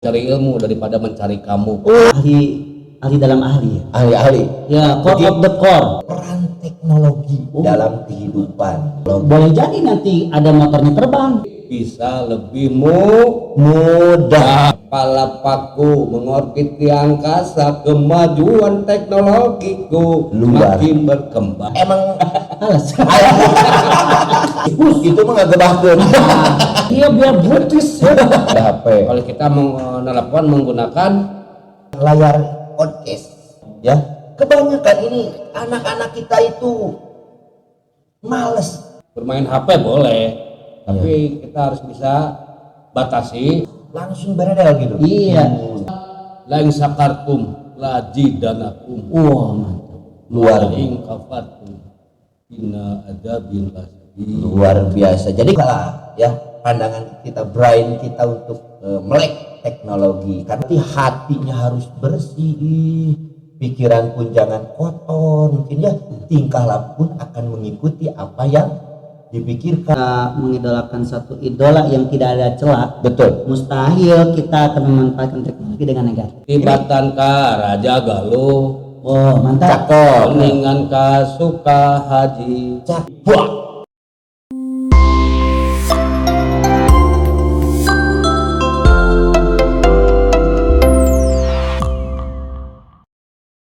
Cari ilmu daripada mencari kamu. Ahli dalam ahli ya. Ahli-ahli. Ya, core of the core. Peran teknologi dalam kehidupan. Boleh jadi nanti ada motornya terbang. Bisa lebih Mudah. kepala paku mengorbit di angkasa. Kemajuan teknologiku Luar. makin berkembang. Emang Alas. itu mah nggak gebahkeun. Iya biar brutis. HP, Kalau kita menelepon menggunakan layar podcast, ya. Kebanyakan ini anak-anak kita itu males. bermain HP boleh, tapi kita harus bisa batasi. Langsung beredel gitu. Iya. Lain sakartum lajidanakum Wah, mantap. Luar ing kafartum inna adabil lasyadid. luar biasa. Jadi kalah ya pandangan kita, brain kita untuk melek teknologi, karena hatinya harus bersih, pikiran pun jangan kotor, mungkin ya tingkah laku pun akan mengikuti apa yang dipikirkan. Kita mengidolakan satu idola yang tidak ada celah. Betul. Mustahil kita akan memanfaatkan teknologi dengan negatif. Tibatan ka Raja Galuh, Oh, mantap. Cakep. kuningan ka Suka Haji. Cakep.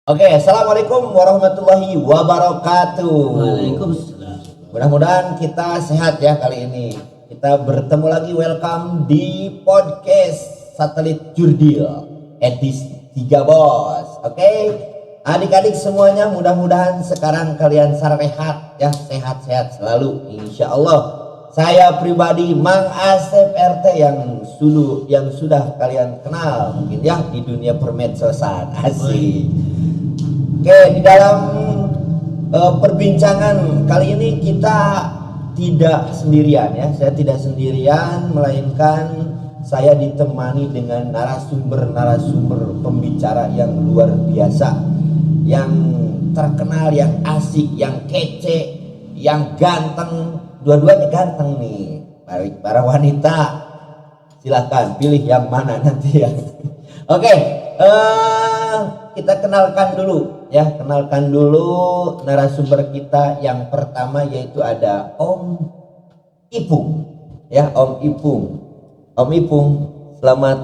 Oke, assalamualaikum warahmatullahi wabarakatuh. Waalaikumsalam. Mudah-mudahan kita sehat ya kali ini. Kita bertemu lagi, welcome di podcast Satelit Jurdil edisi 3 bos. Oke, adik-adik semuanya, mudah-mudahan sekarang kalian sehat ya, sehat-sehat selalu insya Allah. Saya pribadi Mang Asep RT yang sudah kalian kenal mungkin ya di dunia permedsosan. Asik. Oke, di dalam perbincangan kali ini kita tidak sendirian ya. Saya tidak sendirian, melainkan saya ditemani dengan narasumber pembicara yang luar biasa, yang terkenal, yang asik, yang kece, yang ganteng. Dua-duanya ganteng nih. Baik, para wanita silahkan pilih yang mana nanti ya. Oke, kita kenalkan dulu ya, kenalkan dulu narasumber kita yang pertama, yaitu ada Om Ipung ya. Om Ipung, selamat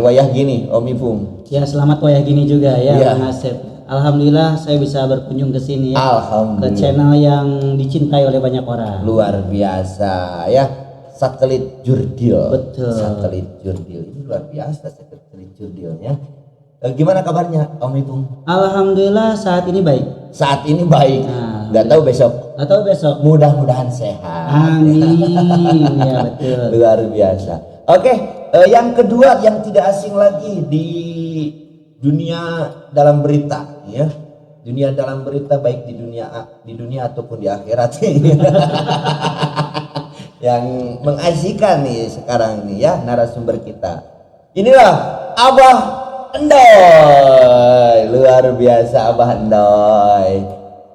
wayah gini Om Ipung. Ya, selamat wayah gini juga ya, Iya. Bang Asep. Alhamdulillah saya bisa berkunjung ke sini ya. Ke Alhamdulillah. channel yang dicintai oleh banyak orang. Luar biasa ya, Satelit Jurdil. Betul. Satelit Jurdil ini luar biasa, Satelit Jurdil ya. Gimana kabarnya Om Ipung? Alhamdulillah saat ini baik. Saat ini baik. Nah, Nggak tahu besok. Atau besok. Mudah-mudahan sehat. Amin. Ya betul. Luar biasa. Oke, yang kedua yang tidak asing lagi di dunia dalam berita ya. Dunia dalam berita, baik di dunia ataupun di akhirat. Yang mengasihkan nih sekarang nih ya narasumber kita. Inilah Abah Endoy. Luar biasa Abah Endoy.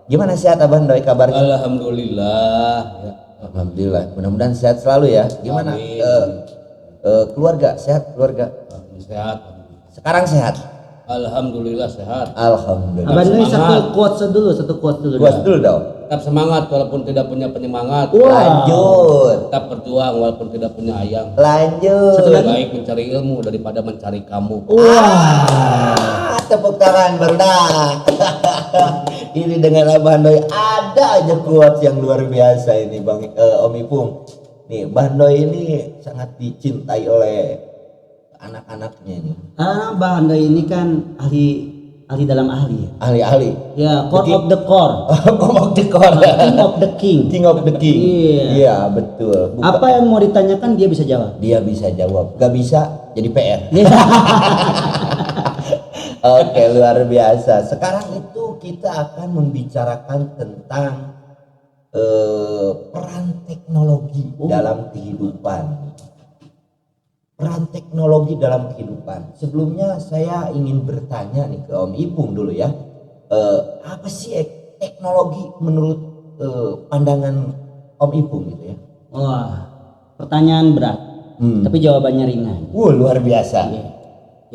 Gimana sehat Abah Endoy kabarnya? Alhamdulillah ya. Alhamdulillah, mudah-mudahan sehat selalu ya. Gimana Amin. keluarga sehat, keluarga Sehat. sekarang sehat? Alhamdulillah sehat. Alhamdulillah. Abang ini Semangat. satu quotes dulu. Puas dulu dong. Tetap semangat walaupun tidak punya penyemangat. Wah. Lanjut, Tetap berjuang walaupun tidak punya ayang. lanjut. Lebih baik mencari ilmu daripada mencari kamu. Tepuk tangan baru dah. Ini dengan Abah Endoy ada aja quotes yang luar biasa ini Bang Om Ipung. Nih, Mbah Endoy ini sangat dicintai oleh anak-anaknya ini. Bang Anda ini kan ahli dalam ahli ya. Ahli-ahli. Ya, core of the core. King of the core. King of the king. King of the king. Iya. Iya, betul. Apa yang mau ditanyakan dia bisa jawab. Dia bisa jawab, gak bisa jadi PR. Iya. Oke, luar biasa. Sekarang itu kita akan membicarakan tentang peran teknologi dalam kehidupan. Peran teknologi dalam kehidupan. Sebelumnya saya ingin bertanya nih ke Om Ipung dulu ya. Apa sih teknologi menurut pandangan Om Ipung gitu ya? Wah, pertanyaan berat. tapi jawabannya ringan. Luar biasa. Iya.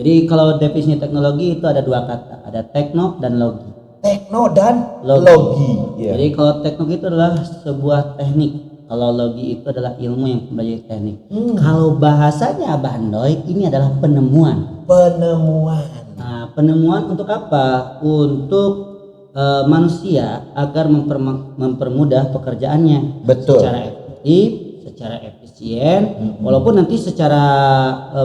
Jadi kalau definisi teknologi itu ada dua kata, ada tekno dan logi. Tekno dan logi. Iya. Jadi kalau teknologi itu adalah sebuah teknik, kalau logi itu adalah ilmu yang mempelajari teknik. Kalau bahasanya Abah Andoy ini adalah penemuan. Nah, penemuan untuk apa? Untuk manusia agar mempermudah pekerjaannya. Betul. Secara efektif, secara efisien, walaupun nanti secara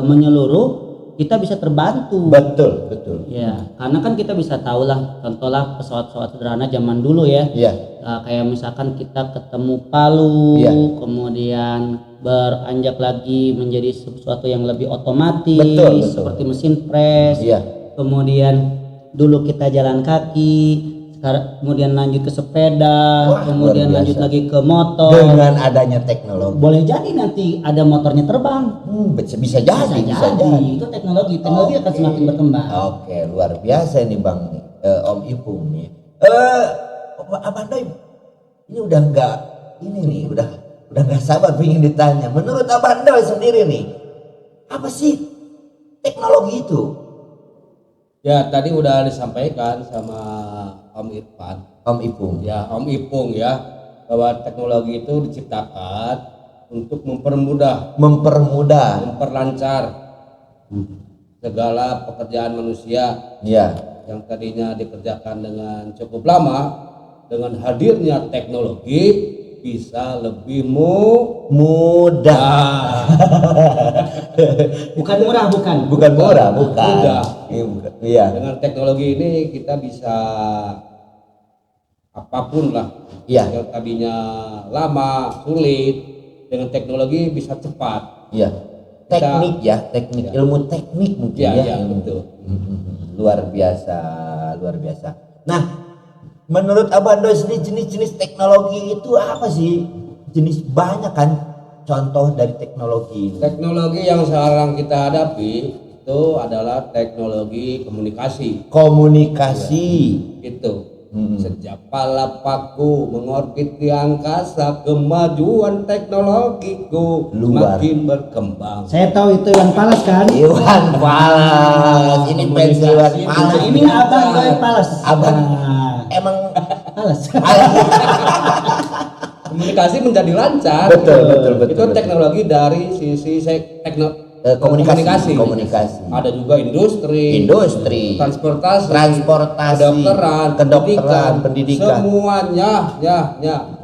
menyeluruh kita bisa terbantu. Betul. Ya, karena kan kita bisa tahu lah, contohlah pesawat-pesawat sederhana zaman dulu ya. Iya. Kayak misalkan kita ketemu palu, Iya. kemudian beranjak lagi menjadi sesuatu yang lebih otomatis, Betul. seperti mesin pres. Iya. Kemudian dulu kita jalan kaki, sekarang kemudian lanjut ke sepeda, kemudian luar biasa. lanjut lagi ke motor. Dengan adanya teknologi. Boleh jadi nanti ada motornya terbang. Bisa jadi. Itu teknologi akan semakin berkembang. Oke, luar biasa ini Bang Om Ipung nih. Abang Doy, ini udah nggak sabar pengen ditanya. Menurut Abang Doy sendiri nih, apa sih teknologi itu? Ya tadi udah disampaikan sama Om Irfan, Om Ipung. ya Om Ipung ya, bahwa teknologi itu diciptakan untuk mempermudah, memperlancar segala pekerjaan manusia Ya. yang tadinya dikerjakan dengan cukup lama. Dengan hadirnya teknologi bisa lebih Mudah. Bukan murah, bukan. Bukan murah, bukan. Mudah. Iya. Dengan teknologi ini kita bisa apapun lah. Iya. Yang tadinya lama, sulit, dengan teknologi bisa cepat. Iya. Teknik, ilmu teknik mungkin Ya, ilmu. betul. Luar biasa. Nah, menurut Abang Doy sendiri jenis-jenis teknologi itu apa sih? Jenis banyak kan contoh dari teknologi ini. Teknologi yang sekarang kita hadapi itu adalah teknologi komunikasi. Itu. Sejak pala paku mengorbit di angkasa, kemajuan teknologiku semakin berkembang. Saya tahu itu Iwan Fals kan? Iwan Fals. Ini fans Iwan Fals. Nah, ini Abang Iwan Fals. Abang Nah, emang Fals. Komunikasi menjadi lancar. Betul. Itu teknologi dari sisi komunikasi. Ada juga industri, transportasi, kedokteran, pendidikan. Semuanya,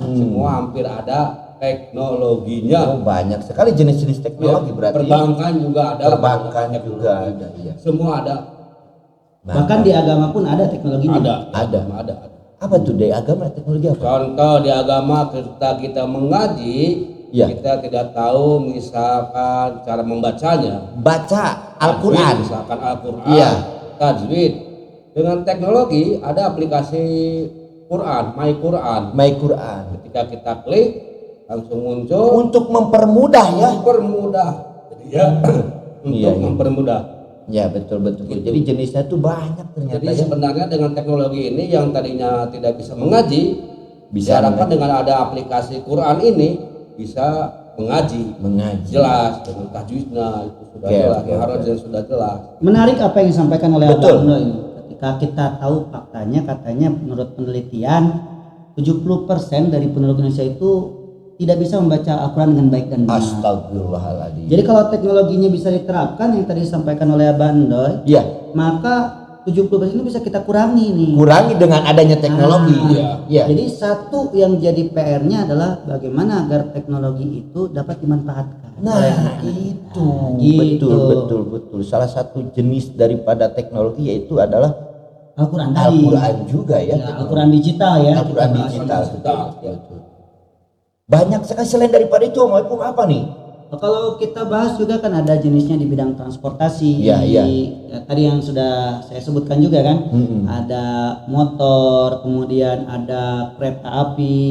semua hampir ada teknologinya. Banyak sekali jenis-jenis teknologi berarti. Perbankan juga ada. Iya. Semua ada. Bahkan di agama pun ada teknologinya. Ada. Apa tuh dari agama teknologi apa? Contoh di agama kita mengaji, kita tidak tahu misalkan cara membacanya. Baca Al-Quran. Misalkan Al-Quran, tajwid. Dengan teknologi ada aplikasi Quran, My Quran. Ketika kita klik langsung muncul. Untuk mempermudah ya. Mempermudah. Ya betul. Jadi jenisnya tuh banyak ternyata. Jadi sebenarnya dengan teknologi ini yang tadinya tidak bisa mengaji, diharapkan dengan ada aplikasi Quran ini bisa mengaji. Jelas dengan tajwidnya itu sudah jelas, harusnya sudah jelas. Menarik apa yang disampaikan oleh Betul. Abang Doy. Ketika kita tahu faktanya, katanya menurut penelitian 70% dari penduduk Indonesia itu tidak bisa membaca Al-Quran dengan baik dan benar. Astagfirullahaladzim. Jadi kalau teknologinya bisa diterapkan yang tadi disampaikan oleh Abang Doy, maka 70% itu bisa kita kurangi nih. Kurangi dengan adanya teknologi. Jadi satu yang jadi PR-nya adalah bagaimana agar teknologi itu dapat dimanfaatkan. Nah, itu betul. Salah satu jenis daripada teknologi yaitu adalah Al-Quran tadi. Al-Quran juga ya. Al-Quran digital ya. Al-Quran digital. Banyak sekali selain daripada itu Om Ipung apa nih? Kalau kita bahas juga kan ada jenisnya di bidang transportasi. Iya. Tadi yang sudah saya sebutkan juga kan, ada motor, kemudian ada kereta api.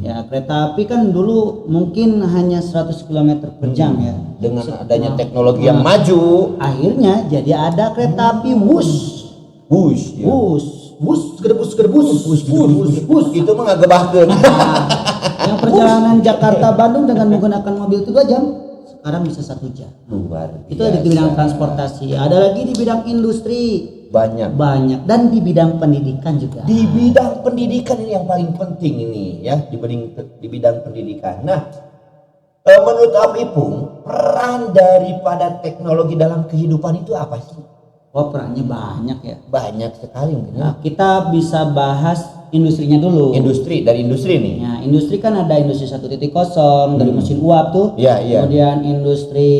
Ya, kereta api kan dulu mungkin hanya 100 km per jam ya. Dengan adanya teknologi yang maju, akhirnya jadi ada kereta api bus. Itu mah ngagebahkeun. Yang perjalanan Jakarta Bandung dengan menggunakan mobil itu 2 jam. sekarang bisa 1 jam. Luar Itu di bidang transportasi. Ada lagi di bidang industri. Banyak. Dan di bidang pendidikan juga. Di bidang pendidikan ini yang paling penting ini ya, di bidang pendidikan. Nah, menurut Om Ipung, peran daripada teknologi dalam kehidupan itu apa sih? Oh, perannya banyak ya. Banyak sekali mungkin. Nah, kita bisa bahas industrinya dulu. Dari industri nih. Nah, industri kan ada industri 1.0 dari mesin uap tuh. Iya. Kemudian industri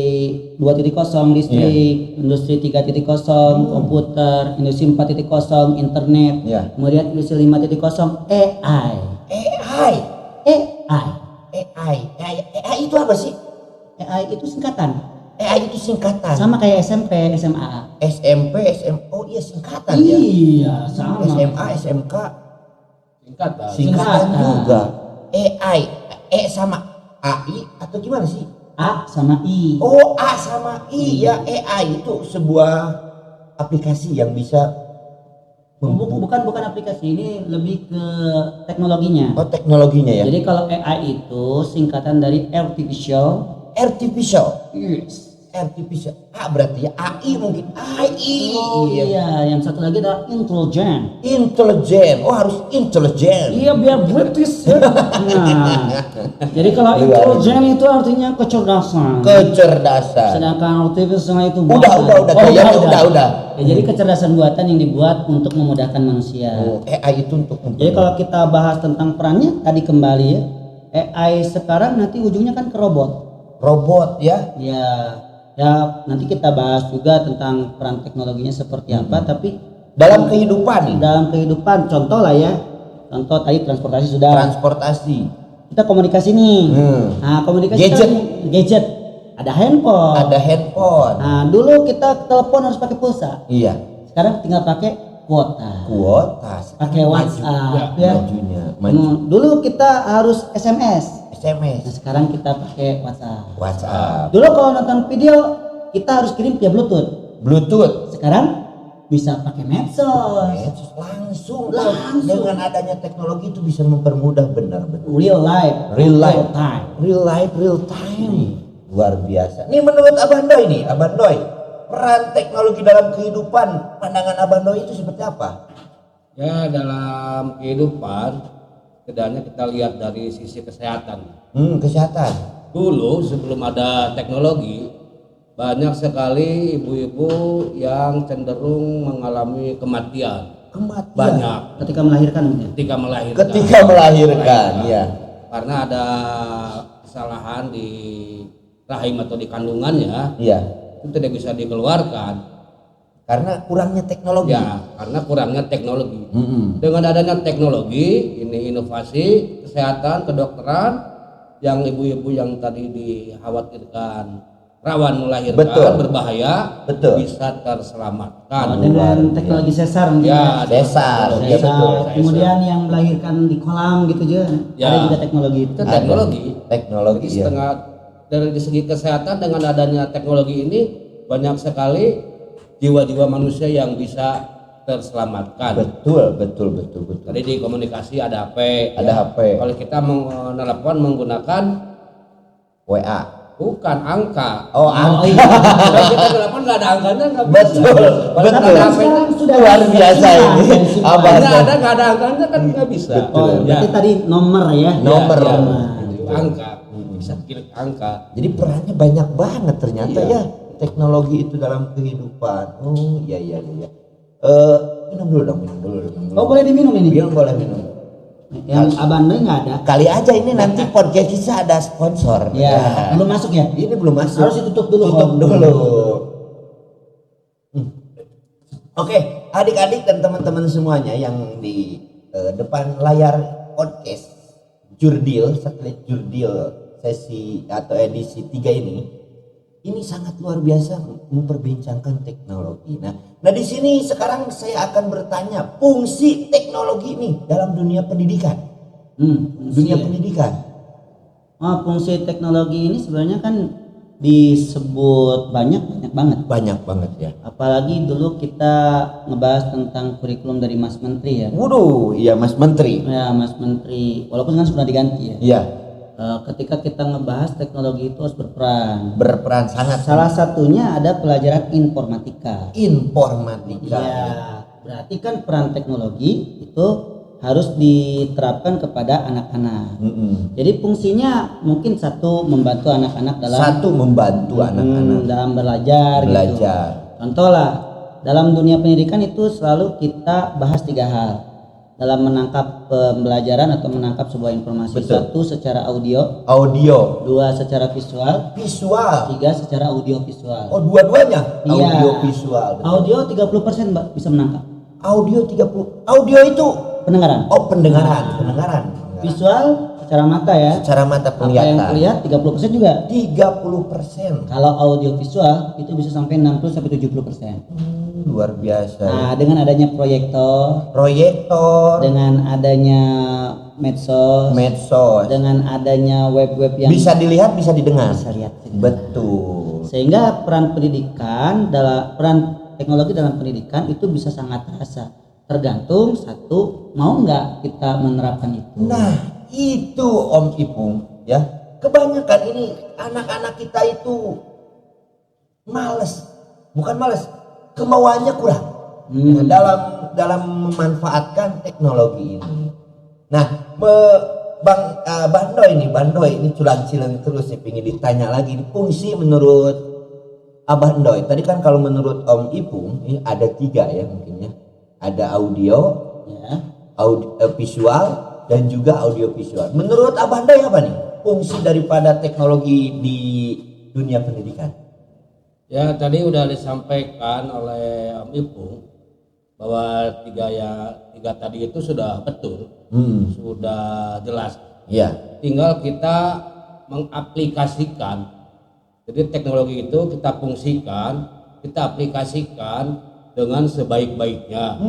2.0 listrik, industri 3.0 komputer, industri 4.0 internet. Iya. Kemudian industri 5.0 AI. AI itu apa sih? AI itu singkatan. AI itu singkatan. Sama kayak SMP, SMA. SMP, SMA. Oh iya singkatan ya. Iya, sama. SMA, SMK. Singkatan juga. AI, sama AI atau gimana sih? A sama I. Oh, A sama I ya. AI itu sebuah aplikasi yang bisa Bukan aplikasi, ini lebih ke teknologinya. Oh, teknologinya ya. Jadi kalau AI itu singkatan dari artificial. Yes. Artificial. Berarti ya AI mungkin. AI. Oh iya, yang satu lagi adalah intelijen. Oh, harus intelijen. Iya, biar British. Nah, jadi kalau intelijen itu artinya kecerdasan. Sedangkan artificial itu udah. Ya, jadi kecerdasan buatan yang dibuat untuk memudahkan manusia. Oh, AI itu untuk. Jadi kalau kita bahas tentang perannya tadi kembali ya, AI sekarang nanti ujungnya kan ke robot ya. Ya nanti kita bahas juga tentang peran teknologinya seperti apa, tapi dalam kehidupan contoh lah ya, contoh tadi transportasi sudah. Kita komunikasi nih. Nah, komunikasi gadget. Ada handphone. Nah, dulu kita telepon harus pakai pulsa. Iya. Sekarang tinggal pakai kuota. Pakai WhatsApp ya. Dulu kita harus SMS. Nah, sekarang kita pakai WhatsApp. Dulu kalau nonton video kita harus kirim via Bluetooth. Sekarang bisa pakai medsos. Langsung. Dengan adanya teknologi itu bisa mempermudah benar-benar. Real time. Luar biasa. Nih menurut Abang Doi, peran teknologi dalam kehidupan, pandangan Abang Doi itu seperti apa? Ya, dalam kehidupan setidaknya kita lihat dari sisi kesehatan. Kesehatan. Dulu sebelum ada teknologi, banyak sekali ibu-ibu yang cenderung mengalami kematian. Banyak. Ketika melahirkan. Ya. Karena ada kesalahan di rahim atau di kandungannya. Iya. Itu tidak bisa dikeluarkan. Karena kurangnya teknologi. Dengan adanya teknologi, ini inovasi kesehatan, kedokteran, yang ibu-ibu yang tadi dikhawatirkan rawan melahirkan, berbahaya, bisa terselamatkan. Dengan teknologi sesar. Sesar. Kemudian yang melahirkan di kolam gitu juga. Ada juga teknologi itu. Teknologi. Setengah dari segi kesehatan, dengan adanya teknologi ini banyak sekali jiwa-jiwa manusia yang bisa terselamatkan. Betul. Tadi di komunikasi ada HP. Kalau kita menelepon menggunakan WA. Bukan angka. Angka. Kalau kita telepon nggak ada angkanya nggak bisa. Betul. Sekarang sudah luar biasa ini. Nggak ada angkanya kan nggak bisa. Berarti tadi nomor ya. Angka. Bisa kirim angka. Jadi perannya banyak banget ternyata ya. Teknologi itu dalam kehidupan. Oh iya. Minum dulu dong. Oh, boleh diminum ini? Boleh minum. Yang Abang Doi nggak ada. Kali aja ini nanti podcast kita ada sponsor. Ya. Belum masuk ya? Ini belum masuk. Harus ditutup dulu. Oke, adik-adik dan teman-teman semuanya yang di depan layar podcast Satelit Jurdil sesi atau edisi 3 ini sangat luar biasa memperbincangkan teknologi. Nah di sini sekarang saya akan bertanya fungsi teknologi ini dalam dunia pendidikan. Pendidikan. Fungsi teknologi ini sebenarnya kan disebut banyak banget ya. Apalagi dulu kita ngebahas tentang kurikulum dari Mas Menteri ya. Waduh, iya Mas Menteri. Ya Mas Menteri. Walaupun kan sudah diganti ya. Iya. ketika kita ngebahas teknologi itu harus berperan sangat. Salah satunya ada pelajaran informatika. Ya, berarti kan peran teknologi itu harus diterapkan kepada anak-anak. Jadi fungsinya mungkin satu membantu anak-anak dalam belajar. Gitu. Contoh lah, dalam dunia pendidikan itu selalu kita bahas 3 hal dalam menangkap pembelajaran atau menangkap sebuah informasi. Betul. 1 secara audio, 2 secara visual, 3 secara audio visual. Oh, dua-duanya audio visual. Betul. Audio 30% Mbak bisa menangkap. Audio 30. Audio itu pendengaran. Oh, pendengaran. Visual secara mata ya. Secara mata penglihatan. Apa yang terlihat 30% juga. 30%. Kalau audio visual itu bisa sampai 60 sampai 70%. Luar biasa. Nah, dengan adanya proyektor, dengan adanya medsos, dengan adanya web-web yang bisa dilihat, bisa didengar. Bisa lihat. Betul. Sehingga peran teknologi dalam pendidikan itu bisa sangat terasa. Tergantung satu mau nggak kita menerapkan itu. Nah, itu Om Ipung ya. Kebanyakan ini anak-anak kita itu bukan males, kemauannya kurang dalam memanfaatkan teknologi ini. Nah, Bandoy ini culang-cilang terus nih, pengen ditanya lagi fungsi menurut Abah Ndoy. Tadi kan kalau menurut Om Ipung ini ada 3 ya mungkin ya. Ada audio, visual dan juga audio visual. Menurut Abah Ndoy apa nih fungsi daripada teknologi di dunia pendidikan? Ya, tadi udah disampaikan oleh Om Ipung bahwa 3 tadi itu sudah betul, sudah jelas. Ya. Tinggal kita mengaplikasikan. Jadi teknologi itu kita fungsikan, kita aplikasikan dengan sebaik-baiknya,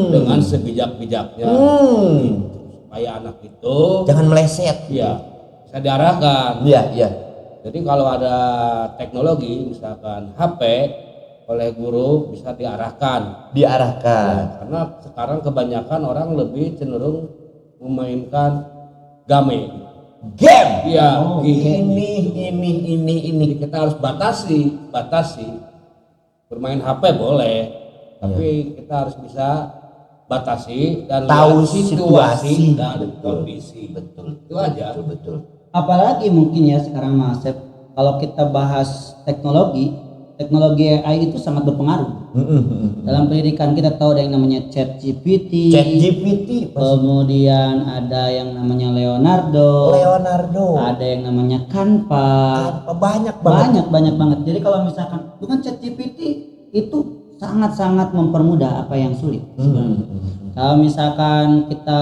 dengan sebijak-bijaknya, supaya anak itu jangan meleset. Iya, bisa diarahkan. Iya. Jadi kalau ada teknologi, misalkan HP, oleh guru bisa diarahkan. Ya, karena sekarang kebanyakan orang lebih cenderung memainkan game. Iya, ini kita harus batasi. Bermain HP boleh, tapi kita harus bisa batasi dan tahu lihat situasi dan kondisi. Betul. Itu aja. Betul. Apalagi mungkin ya sekarang Mas Asep, kalau kita bahas teknologi AI itu sangat berpengaruh. Dalam pendidikan kita tahu ada yang namanya ChatGPT, kemudian ada yang namanya Leonardo, ada yang namanya Canva, banyak banget. Jadi kalau misalkan bukan ChatGPT itu sangat mempermudah apa yang sulit sebenarnya. Kalau misalkan kita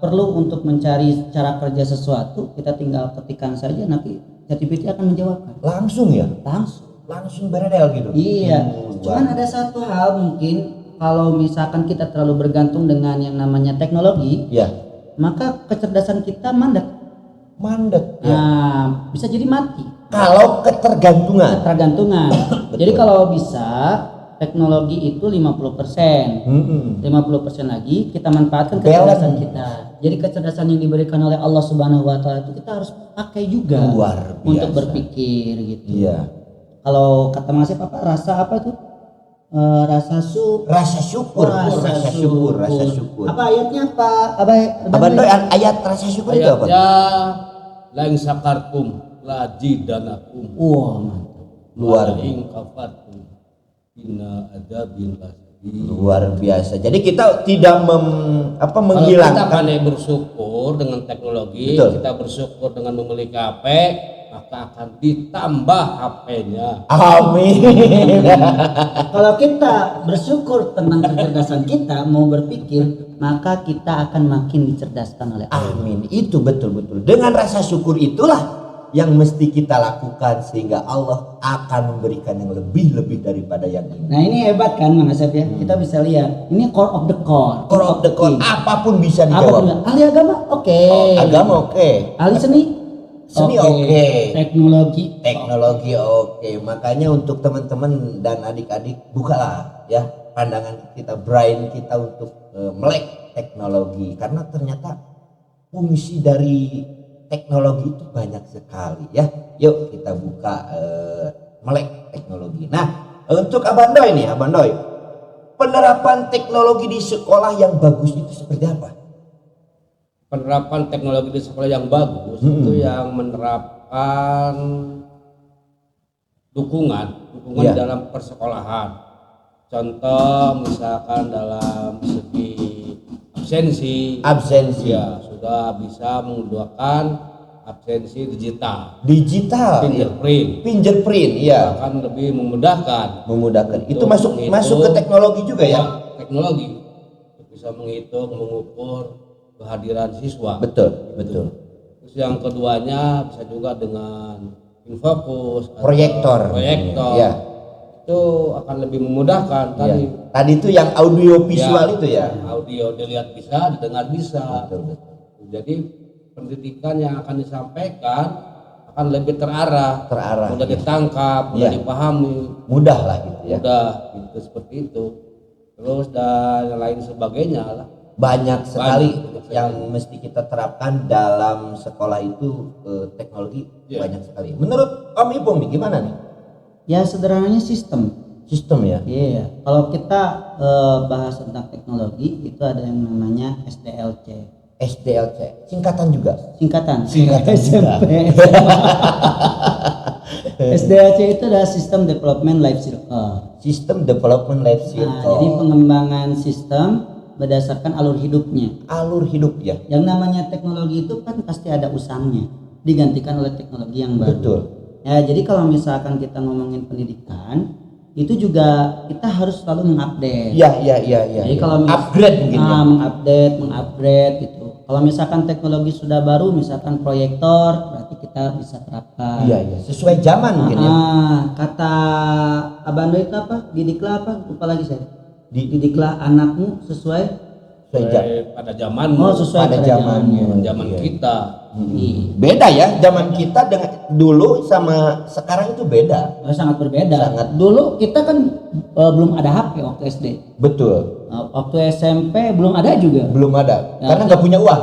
perlu untuk mencari cara kerja sesuatu, kita tinggal ketikkan saja, nanti ChatGPT akan menjawabkan. Langsung beredel gitu. Iya. Cuman ada satu hal mungkin kalau misalkan kita terlalu bergantung dengan yang namanya teknologi, maka kecerdasan kita mandek. Nah, bisa jadi mati. Kalau ketergantungan. Jadi kalau bisa teknologi itu 50%. 50% lagi kita manfaatkan kecerdasan kita. Jadi kecerdasan yang diberikan oleh Allah Subhanahu wa taala itu kita harus pakai juga untuk berpikir gitu. Iya. Kalau kata Mas Asep rasa apa tuh? Rasa syukur. Apa ayatnya Pak? Ayat rasa syukur itu apa? Ayatnya la in sakartum la azidanakum. Wah, mantap. Luar kafartum inna adzabil luar biasa. Jadi kita tidak menghilangkan. Kita pandai bersyukur dengan teknologi, kita bersyukur dengan memiliki HP, maka akan ditambah HP-nya. Amin. Kalau kita bersyukur tentang kecerdasan kita, mau berpikir, maka kita akan makin dicerdaskan oleh Allah. Amin. Itu betul. Dengan rasa syukur itulah yang mesti kita lakukan sehingga Allah akan memberikan yang lebih daripada yang ini. Nah, ini hebat kan Mang Asep ya. Kita bisa lihat. Ini core of the core. Apapun bisa dijawab. Ahli agama oke. Agama oke. Ahli seni oke. Teknologi oke. Makanya untuk teman-teman dan adik-adik bukalah ya pandangan kita, brain kita untuk melek teknologi, karena ternyata fungsi dari teknologi itu banyak sekali ya. Yuk kita buka melek teknologi. Nah, untuk Abandoy nih, Abandoy, penerapan teknologi di sekolah yang bagus itu seperti apa? Penerapan teknologi di sekolah yang bagus itu yang menerapkan dukungan dalam persekolahan. Contoh misalkan dalam segi absensi ya sudah bisa menggunakan absensi digital fingerprint ya, akan lebih memudahkan itu masuk ke teknologi juga ya, teknologi bisa menghitung mengukur kehadiran siswa. Betul. Terus yang keduanya bisa juga dengan infokus proyektor ya. Itu akan lebih memudahkan tadi itu yang audio visual itu ya, audio dilihat bisa, didengar bisa. Betul. Jadi pendidikan yang akan disampaikan akan lebih terarah, mudah ditangkap, mudah dipahami, mudah lah gitu ya, gitu seperti itu. Terus dan lain sebagainya lah. Banyak sekali yang mesti kita terapkan dalam sekolah itu, teknologi banyak sekali. Menurut Om Ipung nih gimana nih? Ya sederhananya sistem ya. Iya. Kalau kita bahas tentang teknologi itu ada yang namanya SDLC. Singkatan Singkatan juga. SMP. SDLC itu adalah System Development Life Cycle. Jadi pengembangan sistem berdasarkan alur hidupnya. Yang namanya teknologi itu kan pasti ada usangnya, digantikan oleh teknologi yang baru. Betul. Ya, jadi kalau misalkan kita ngomongin pendidikan, itu juga kita harus selalu mengupdate. Iya. Jadi kalau upgrade mungkin mengupgrade gitu. Kalau misalkan teknologi sudah baru, misalkan proyektor, berarti kita bisa terapkan. Iya. Sesuai zaman mungkin ya. Kata Abandoy itu apa? Didiklah apa? Lupa lagi saya. Didiklah anakmu sesuai pada zamanmu. Sesuai pada zamannya. Zaman kita. Beda ya, zaman kita dengan dulu sama sekarang itu beda. Sangat berbeda. Dulu kita kan belum ada HP waktu SD. Betul. Waktu SMP belum ada juga. Karena nggak punya uang.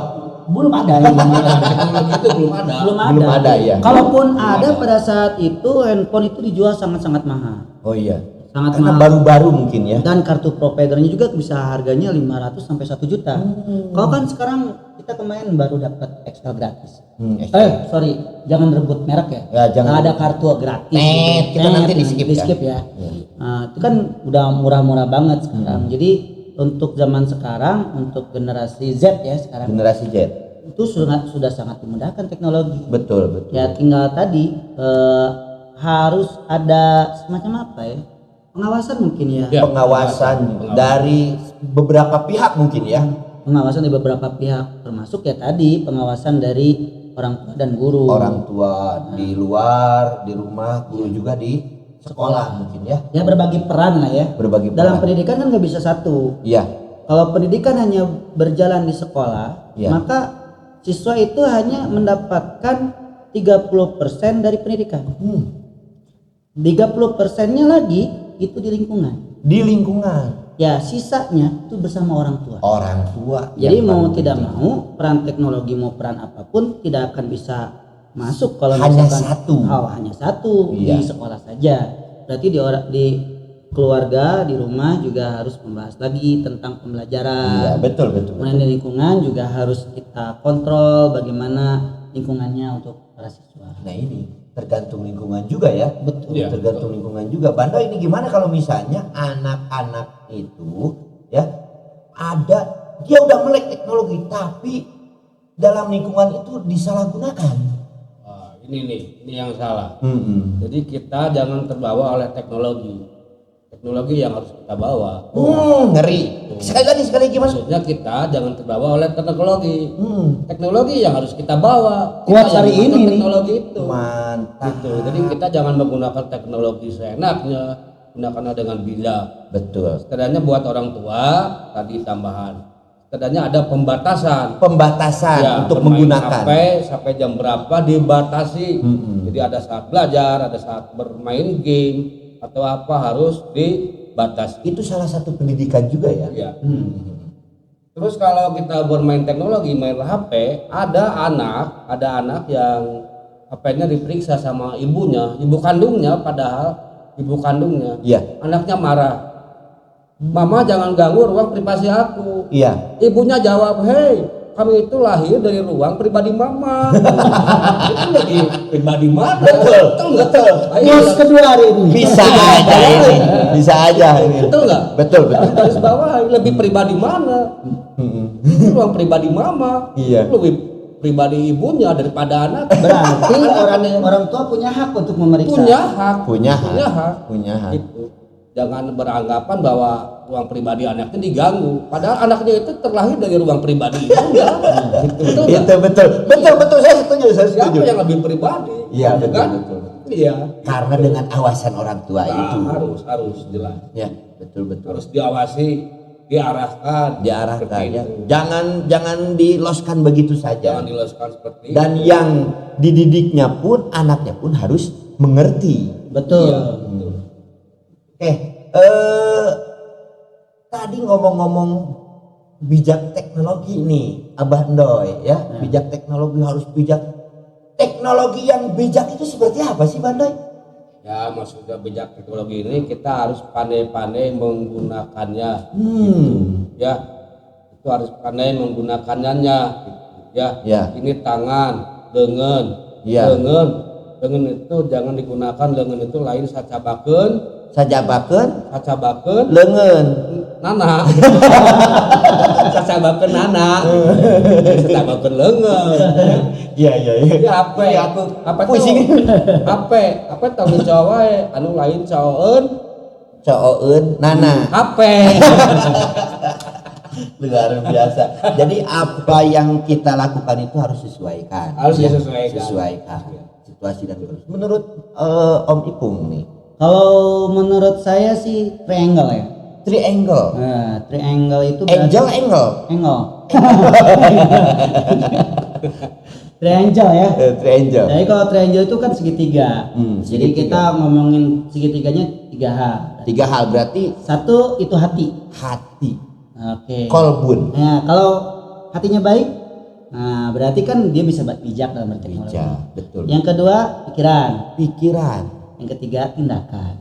Belum ada. Teknologi itu belum ada ya. Kalaupun ada pada saat itu handphone itu dijual sangat mahal. Oh iya. Karena baru-baru mungkin ya. Dan kartu providernya juga bisa harganya 500 sampai 1 juta. Kalau kan sekarang kita kemarin baru dapat XL gratis. Jangan rebut merek ya. Jangan. Ada kartu gratis. Kita nanti di skip ya. Nah, itu kan udah murah-murah banget sekarang. Jadi untuk zaman sekarang, untuk generasi Z ya sekarang. Generasi Z. Itu sudah sangat dimudahkan teknologi. Betul. Ya tinggal tadi harus ada semacam apa ya? Pengawasan mungkin ya. Pengawasan dari beberapa pihak mungkin ya. Pengawasan dari beberapa pihak, termasuk ya tadi pengawasan dari orang tua dan guru. Orang tua di luar, di rumah, guru juga di sekolah mungkin ya. Ya berbagi peran lah ya. Dalam pendidikan kan nggak bisa satu. Iya. Kalau pendidikan hanya berjalan di sekolah, maka siswa itu hanya mendapatkan 30% dari pendidikan. 30%-nya lagi itu di lingkungan. Ya sisanya itu bersama orang tua. Jadi mau tidak mau peran teknologi mau peran apapun tidak akan bisa masuk kalau hanya satu di sekolah saja. Berarti di keluarga, di rumah juga harus membahas lagi tentang pembelajaran. Iya, betul. Kemudian di lingkungan juga harus kita kontrol bagaimana lingkungannya untuk para siswa. Nah ini tergantung lingkungan juga ya. Betul. Ya, tergantung lingkungan juga. Bando, ini gimana kalau misalnya anak-anak itu ya dia udah melek teknologi tapi dalam lingkungan itu disalahgunakan. Ini yang salah. Jadi kita jangan terbawa oleh teknologi yang harus kita bawa. Ngeri. Sekali lagi gimana? Maksudnya kita jangan terbawa oleh teknologi yang harus kita bawa. Kuat hari ini teknologi itu. Mantap. Gitu. Jadi kita jangan menggunakan teknologi seenaknya, gunakanlah dengan bijak. Betul. Setidaknya buat orang tua tadi tambahan. Setidaknya ada pembatasan untuk menggunakan. Sampai jam berapa dibatasi. Jadi ada saat belajar, ada saat bermain game atau apa harus dibatasi. Itu salah satu pendidikan juga ya. Iya. Terus kalau kita bermain teknologi, main HP, ada anak yang HP-nya diperiksa sama ibunya, ibu kandungnya, padahal ibu kandungnya, anaknya marah. Mama jangan ganggu ruang privasi aku. Ibunya jawab, hei, kami itu lahir dari ruang pribadi mama. Itu lagi pribadi mana? Betul. News kedua hari ini. Bisa aja ini. Betul nggak? Betul. Garis bawah lebih pribadi mana? Itu ruang pribadi mama. Iya. Lebih pribadi ibunya daripada anak. Berarti orang tua punya hak untuk memeriksa. Punya hak. Gitu. Jangan beranggapan bahwa ruang pribadi anaknya diganggu, padahal anaknya itu terlahir dari ruang pribadi ibunya. Betul. Saya setuju. Siapa yang lebih pribadi? Iya, betul. Kan? Iya. Karena dengan awasan orang tua itu harus jelas. Ya, betul. Harus diawasi, diarahkan ya. itu. Jangan diloskan begitu saja. Jangan diloskan seperti Dan itu. yang dididiknya pun, anaknya pun harus mengerti. Betul. Iya, betul. Oke, tadi ngomong-ngomong bijak teknologi nih, Abah Ndoy ya. Bijak teknologi harus bijak. Teknologi yang bijak itu seperti apa sih, Bang Ndoy? Ya, maksudnya bijak teknologi ini kita harus pandai-pandai menggunakannya. Gitu. Ya, itu harus pandai menggunakannya. Gitu. Ya. Ini tangan, lengan, lengan itu jangan digunakan, lengan itu lain sacabakeun lengan nana. Sacabakeun nana. Sacabakeun lengan. Iya. Ya apa pusing. Apa tanggung jawab anu lain cooeun nana. Apa? Luar biasa. Jadi apa yang kita lakukan itu harus disesuaikan. Sesuaikan situasi dan kondisi. Menurut Om Ipung nih. Kalau menurut saya sih triangle ya. Triangle. Nah, triangle itu Angle. Triangle ya. Triangle. Jadi kalau triangle itu kan segitiga. Jadi segitiga. kita ngomongin segitiganya 3 hal. 3 hal berarti 1 itu hati. Oke. Kolbun. Nah, kalau hatinya baik, nah berarti kan dia bisa bijak dalam berteknologi. Betul. Yang kedua pikiran. Yang ketiga tindakan.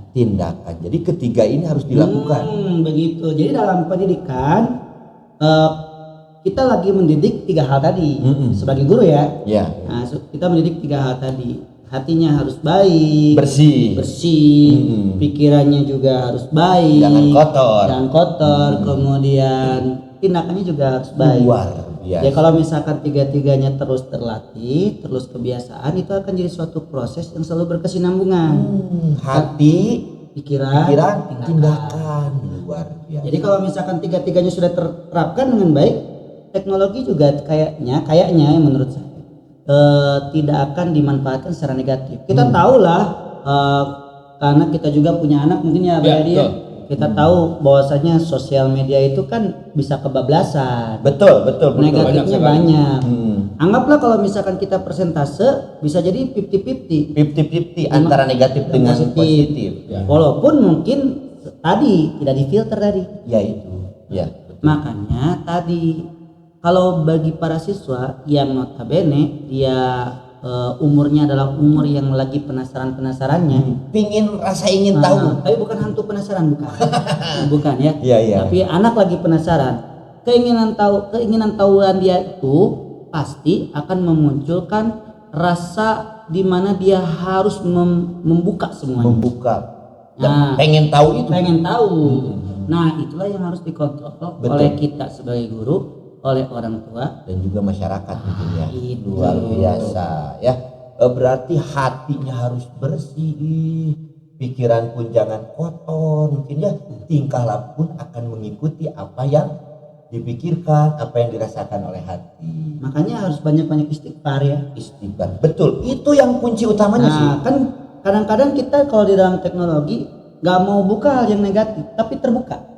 Jadi ketiga ini harus dilakukan. Begitu. Jadi dalam pendidikan kita lagi mendidik 3 hal tadi. Sebagai guru ya. Nah, kita mendidik 3 hal tadi. Hatinya harus baik, bersih. Pikirannya juga harus baik. Jangan kotor. Kemudian tindakannya juga harus baik. Luar biasa. Ya kalau misalkan 3-tiganya terus terlatih, terus kebiasaan, itu akan jadi suatu proses yang selalu berkesinambungan. Hati, pikiran, tindakan. Luar biasa. Jadi kalau misalkan 3-tiganya sudah terterapkan dengan baik, teknologi juga kayaknya yang menurut saya tidak akan dimanfaatkan secara negatif. Kita tahulah karena kita juga punya anak mungkin ya, kita tahu bahwasanya sosial media itu kan bisa kebablasan. Betul. Negatifnya banyak. Anggaplah kalau misalkan kita persentase bisa jadi 50-50 antara negatif dengan positif. Walaupun mungkin tadi tidak difilter tadi. Ya itu. Ya. Makanya tadi kalau bagi para siswa yang notabene dia umurnya adalah umur yang lagi penasarannya, ingin tahu, tapi bukan hantu penasaran, bukan ya. Tapi anak lagi penasaran, keinginan tahuan dia itu pasti akan memunculkan rasa di mana dia harus membuka semuanya. Pengen tahu itu. Nah, itulah yang harus dikontrol oleh kita sebagai guru, oleh orang tua dan juga masyarakat mungkin ya. Luar biasa ya. Berarti hatinya harus bersih, pikiran pun jangan kotor, mungkin ya tingkah laku pun akan mengikuti apa yang dipikirkan, apa yang dirasakan oleh hati. Makanya harus banyak-banyak istighfar ya. Istighfar. Betul, itu yang kunci utamanya sih. Kan kadang-kadang kita kalau di dalam teknologi nggak mau buka hal yang negatif, tapi terbuka,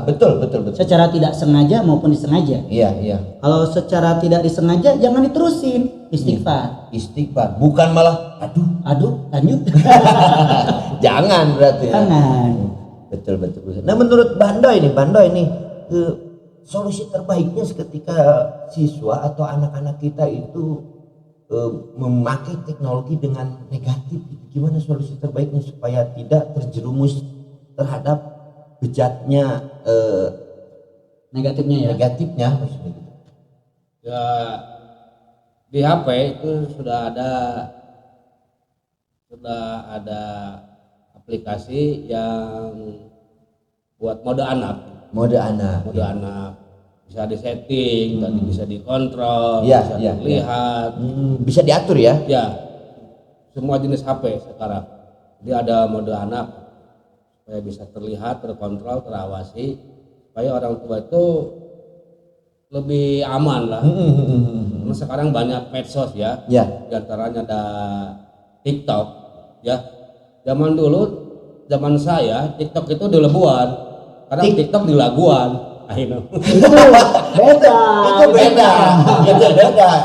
betul. Secara tidak sengaja maupun disengaja. Iya. Kalau secara tidak disengaja jangan diterusin. Istighfar. Bukan malah aduh lanjut. Jangan berarti. Jangan. Betul. Nah menurut Bandoy nih solusi terbaiknya ketika siswa atau anak-anak kita itu memakai teknologi dengan negatif, gimana solusi terbaiknya supaya tidak terjerumus terhadap bejatnya negatifnya maksudnya gitu. Ya di HP itu sudah ada aplikasi yang buat mode anak bisa disetting, tadi bisa dikontrol, bisa dilihat, bisa diatur ya. Ya, semua jenis HP sekarang. Jadi ada mode anak supaya bisa terlihat, terkontrol, terawasi, supaya orang tua itu lebih aman lah. Karena sekarang banyak medsos ya. Di antaranya ada TikTok ya. Zaman saya TikTok itu di Lebuan, karena TikTok di Laguan. Itu beda.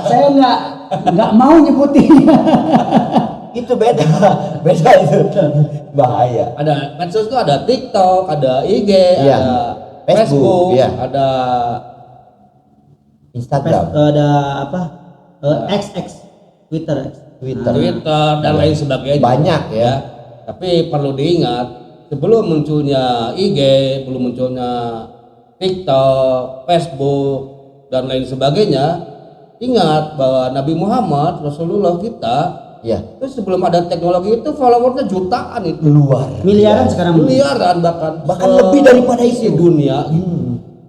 Saya nggak mau nyebutin. Itu beda itu bahaya. Ada medsos itu ada TikTok, ada IG, ada Facebook, ada Instagram, ada apa? Twitter dan lain sebagainya. Banyak ya. Tapi perlu diingat, sebelum munculnya IG, belum munculnya TikTok, Facebook dan lain sebagainya, ingat bahwa Nabi Muhammad Rasulullah kita itu sebelum ada teknologi itu followersnya jutaan, itu miliaran sekarang, bahkan lebih daripada isi dunia.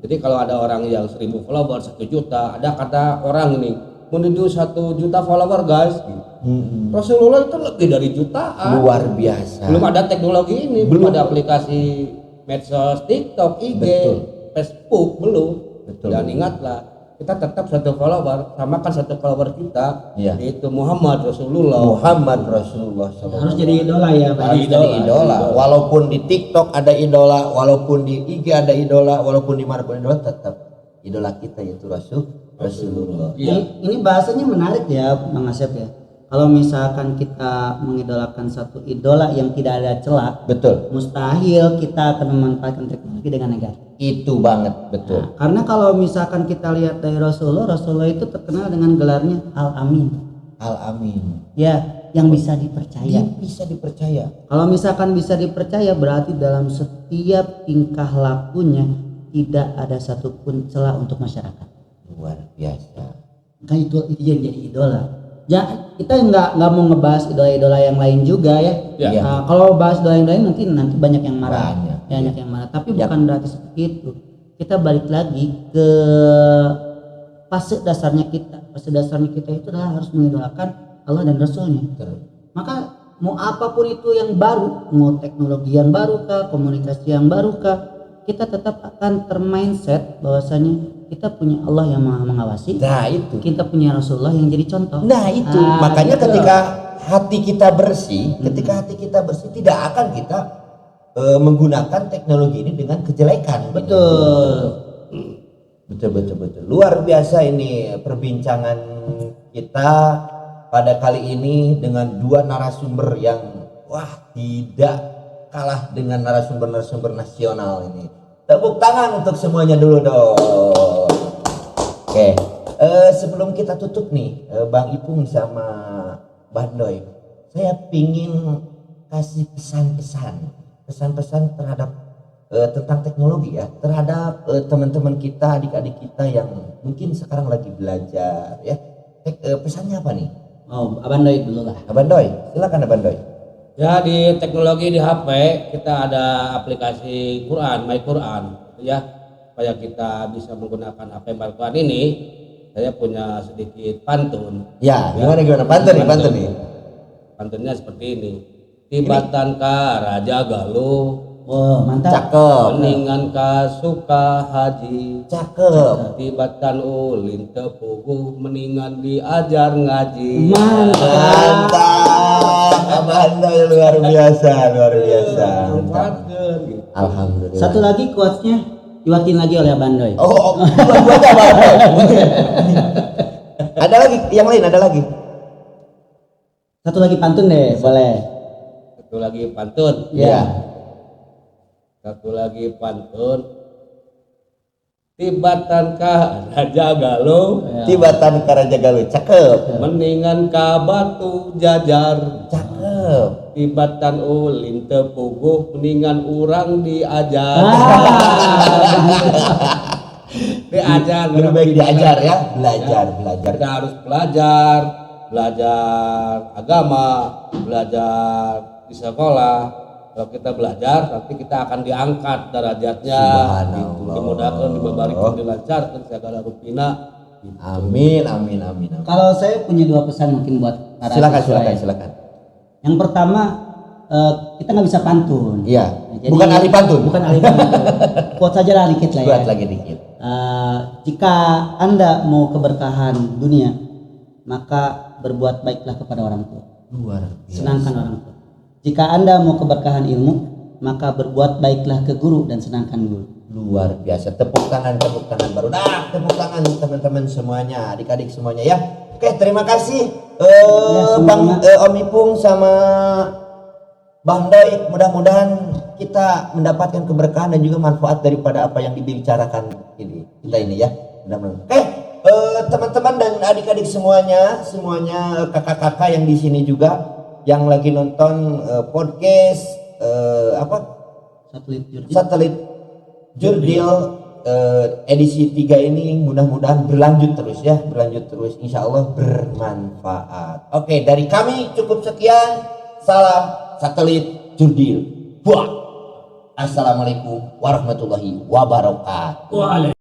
Jadi kalau ada orang yang 1000 follower, 1 juta, ada kata orang ini menuju 1 juta follower guys. Rasulullah itu lebih dari jutaan. Luar biasa. Belum ada teknologi ini, belum ada aplikasi medsos, TikTok, IG, Facebook, belum. Dan ingatlah, kita tetap 1 follower, samakan 1 follower kita, yaitu Muhammad Rasulullah. Harus jadi idola ya, Pak. Harus jadi idola. Walaupun di TikTok ada idola, walaupun di IG ada idola, walaupun di mana pun idola, tetap idola kita yaitu Rasulullah. Ini bahasanya menarik ya, Bang Asep ya. Kalau misalkan kita mengidolakan satu idola yang tidak ada celah, mustahil kita akan memanfaatkan teknologi dengan negatif. Itu banget, betul. Nah, karena kalau misalkan kita lihat dari Rasulullah itu terkenal dengan gelarnya Al-Amin. Ya, yang bisa dipercaya. Kalau misalkan bisa dipercaya, berarti dalam setiap tingkah lakunya tidak ada satupun celah untuk masyarakat. Luar biasa. Kan itu yang jadi idola. Ya, kita nggak mau ngebahas idola-idola yang lain juga ya. Nah, kalau bahas idola yang lain nanti banyak yang marah. Banyak yang marah. Tapi bukan berarti seperti itu. Kita balik lagi ke fase dasarnya kita. Fase dasarnya kita itu adalah harus mengidolakan Allah dan Rasulnya. Maka mau apapun itu yang baru, mau teknologi yang baru kah, komunikasi yang baru kah, kita tetap akan termindset bahwasanya kita punya Allah yang maha mengawasi. Nah itu. Kita punya Rasulullah yang jadi contoh. Nah itu. Makanya gitu. Ketika hati kita bersih, tidak akan kita menggunakan teknologi ini dengan kejelekan. Betul. Luar biasa ini perbincangan kita pada kali ini dengan 2 narasumber yang tidak kalah dengan narasumber nasional ini. Tepuk tangan untuk semuanya dulu dong. Oke, sebelum kita tutup nih, Bang Ipung sama Bandoy, saya pingin kasih pesan-pesan terhadap tentang teknologi ya, terhadap teman-teman kita, adik-adik kita yang mungkin sekarang lagi belajar ya. Pesannya apa nih? Abandoy dulu lah. Abandoy, silakan Abandoy. Ya, di teknologi di HP kita ada aplikasi Quran, My Quran ya. Supaya kita bisa menggunakan HP My Quran ini, saya punya sedikit pantun. Ya, gimana pantun nih? Pantunnya seperti ini. Tibatan ka Raja Galuh. Oh, mantap. Cakep. Meningan ka suka haji. Cakep. Tibatan ulin tepuguh, meningan diajar ngaji. Mantap. Abandoy luar biasa. Alhamdulillah. Satu lagi quotes-nya diwakilin lagi oleh Abandoy. Buat apa? Ada lagi, yang lain ada lagi. Satu lagi pantun deh, boleh. Satu lagi pantun. Iya. Satu lagi pantun. tibatan ka Raja Galuh, Tibatan ka Raja Galuh, cakep. mendingan ka Batu Jajar, Cakep. tibatan ulin teu puguh, mendingan urang diajar. Diajar, Lebih baik diajar ya, belajar. Kita harus belajar agama, belajar di sekolah. Kalau kita belajar, nanti kita akan diangkat derajatnya. Subhanallah. Gitu. Dimudahkan, diberikan, dilancarkan segala rupina. Gitu. Amin. Kalau saya punya 2 pesan mungkin buat para siswa ya. Silakan. Yang pertama, kita nggak bisa pantun. Iya. Jadi, Bukan ahli pantun. Quote saja lah dikit lah ya. Buat lagi dikit. Jika Anda mau keberkahan dunia, maka berbuat baiklah kepada orang tua. Luar biasa. Senangkan orang tua. Jika Anda mau keberkahan ilmu, maka berbuat baiklah ke guru dan senangkan guru. Luar biasa. Tepuk tangan baru. Tepuk tangan teman-teman semuanya, adik-adik semuanya ya. Oke, terima kasih Bang Om Ipung sama Bang Doi. Mudah-mudahan kita mendapatkan keberkahan dan juga manfaat daripada apa yang dibicarakan kita ini ya. Mudah-mudahan. Oke, teman-teman dan adik-adik semuanya kakak-kakak yang di sini juga yang lagi nonton podcast Satelit Jurdil edisi 3 ini, mudah-mudahan berlanjut terus insya Allah bermanfaat. Oke, dari kami cukup sekian. Salam Satelit Jurdil. Assalamualaikum warahmatullahi wabarakatuh.